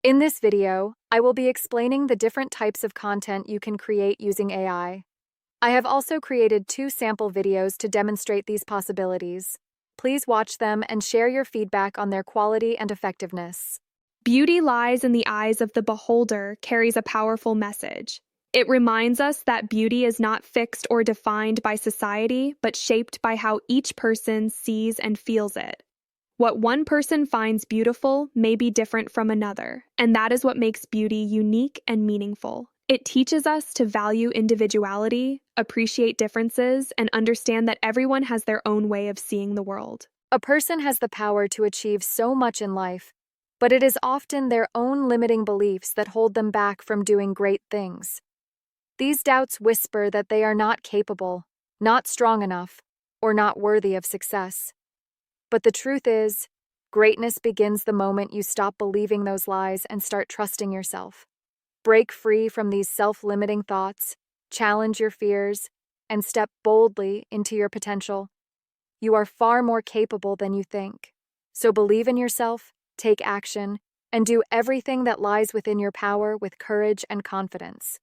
In this video, I will be explaining the different types of content you can create using AI. I have also created 2 sample videos to demonstrate these possibilities. Please watch them and share your feedback on their quality and effectiveness. Beauty lies in the eyes of the beholder carries a powerful message. It reminds us that beauty is not fixed or defined by society, but shaped by how each person sees and feels it. What one person finds beautiful may be different from another, and that is what makes beauty unique and meaningful. It teaches us to value individuality, appreciate differences, and understand that everyone has their own way of seeing the world. A person has the power to achieve so much in life, but it is often their own limiting beliefs that hold them back from doing great things. These doubts whisper that they are not capable, not strong enough, or not worthy of success. But the truth is, greatness begins the moment you stop believing those lies and start trusting yourself. Break free from these self-limiting thoughts, challenge your fears, and step boldly into your potential. You are far more capable than you think. So believe in yourself, take action, and do everything that lies within your power with courage and confidence.